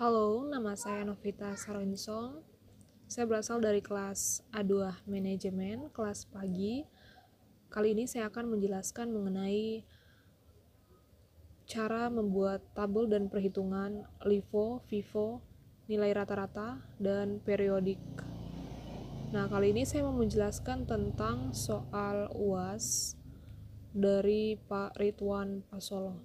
Halo, nama saya Novita Sarwinsong. Saya berasal dari kelas A2 Manajemen, kelas pagi. Kali ini saya akan menjelaskan mengenai cara membuat tabel dan perhitungan LIFO, FIFO, nilai rata-rata, dan periodik. Nah, kali ini saya mau menjelaskan tentang soal UAS dari Pak Ridwan Pasolo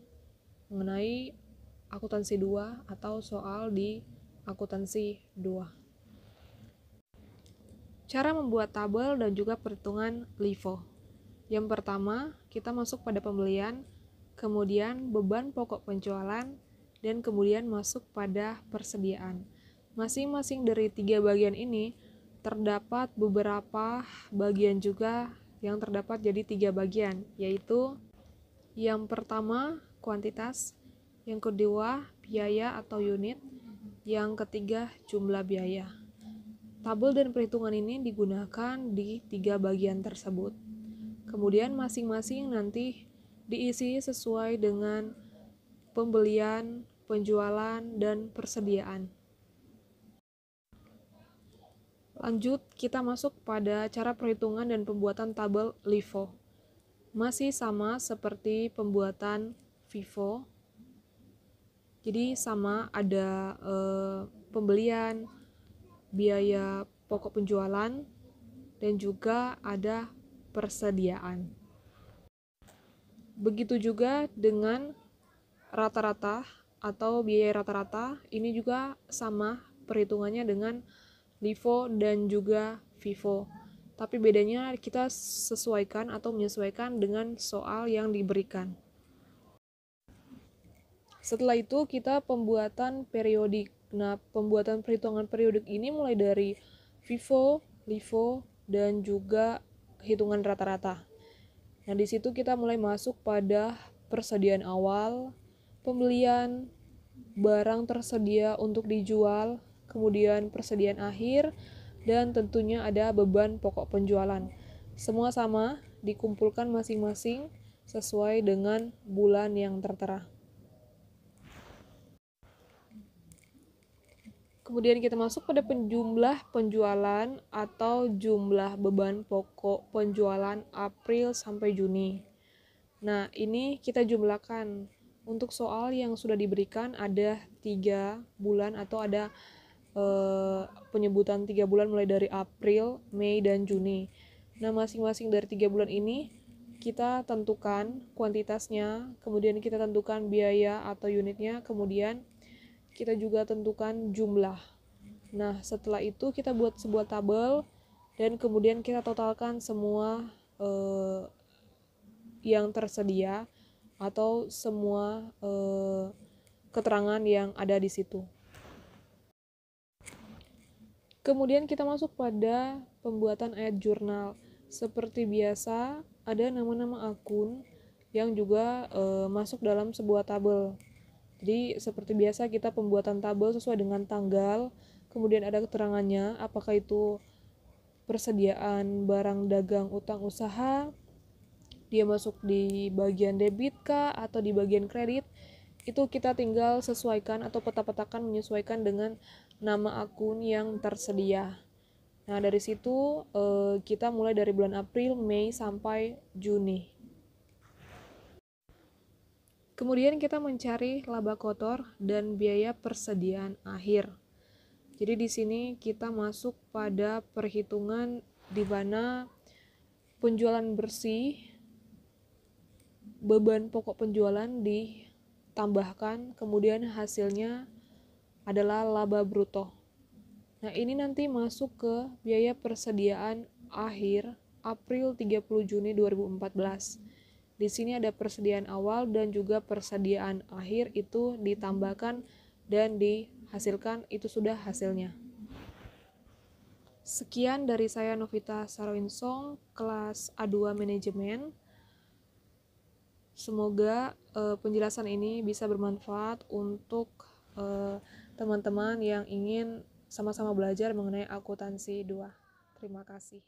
mengenai akuntansi 2 atau soal di akuntansi 2. Cara membuat tabel dan juga perhitungan LIFO. Yang pertama, kita masuk pada pembelian, kemudian beban pokok penjualan, dan kemudian masuk pada persediaan. Masing-masing dari 3 bagian ini terdapat beberapa bagian juga yang terdapat jadi 3 bagian, yaitu yang pertama kuantitas, yang kedua biaya atau unit, yang ketiga jumlah biaya. Tabel dan perhitungan ini digunakan di 3 bagian tersebut. Kemudian masing-masing nanti diisi sesuai dengan pembelian, penjualan, dan persediaan. Lanjut, kita masuk pada cara perhitungan dan pembuatan tabel LIFO. Masih sama seperti pembuatan FIFO. Jadi sama ada pembelian, biaya pokok penjualan, dan juga ada persediaan. Begitu juga dengan rata-rata atau biaya rata-rata, ini juga sama perhitungannya dengan LIFO dan juga FIFO. Tapi bedanya kita sesuaikan atau menyesuaikan dengan soal yang diberikan. Setelah itu kita pembuatan periodik. Nah, pembuatan perhitungan periodik ini mulai dari FIFO, LIFO, dan juga hitungan rata-rata. Nah, di situ kita mulai masuk pada persediaan awal, pembelian, barang tersedia untuk dijual, kemudian persediaan akhir, dan tentunya ada beban pokok penjualan. Semua sama, dikumpulkan masing-masing sesuai dengan bulan yang tertera. Kemudian kita masuk pada jumlah penjualan atau jumlah beban pokok penjualan April sampai Juni. Nah, ini kita jumlahkan. Untuk soal yang sudah diberikan ada 3 bulan atau ada penyebutan 3 bulan mulai dari April, Mei, dan Juni. Nah, masing-masing dari 3 bulan ini kita tentukan kuantitasnya, kemudian kita tentukan biaya atau unitnya, kemudian kita juga tentukan jumlah. Nah, setelah itu kita buat sebuah tabel dan kemudian kita totalkan semua yang tersedia atau semua keterangan yang ada di situ. Kemudian kita masuk pada pembuatan ayat jurnal. Seperti biasa, ada nama-nama akun yang juga masuk dalam sebuah tabel. Jadi seperti biasa kita pembuatan tabel sesuai dengan tanggal, kemudian ada keterangannya apakah itu persediaan barang dagang utang usaha, dia masuk di bagian debit kah atau di bagian kredit. Itu kita tinggal sesuaikan atau peta-petakan menyesuaikan dengan nama akun yang tersedia. Nah, dari situ kita mulai dari bulan April, Mei, sampai Juni. Kemudian kita mencari laba kotor dan biaya persediaan akhir. Jadi di sini kita masuk pada perhitungan di mana penjualan bersih, beban pokok penjualan ditambahkan, kemudian hasilnya adalah laba bruto. Nah, ini nanti masuk ke biaya persediaan akhir April 30 Juni 2014. Di sini ada persediaan awal dan juga persediaan akhir itu ditambahkan dan dihasilkan, itu sudah hasilnya. Sekian dari saya Novita Sarwinsong, kelas A2 Manajemen. Semoga penjelasan ini bisa bermanfaat untuk teman-teman yang ingin sama-sama belajar mengenai akuntansi 2. Terima kasih.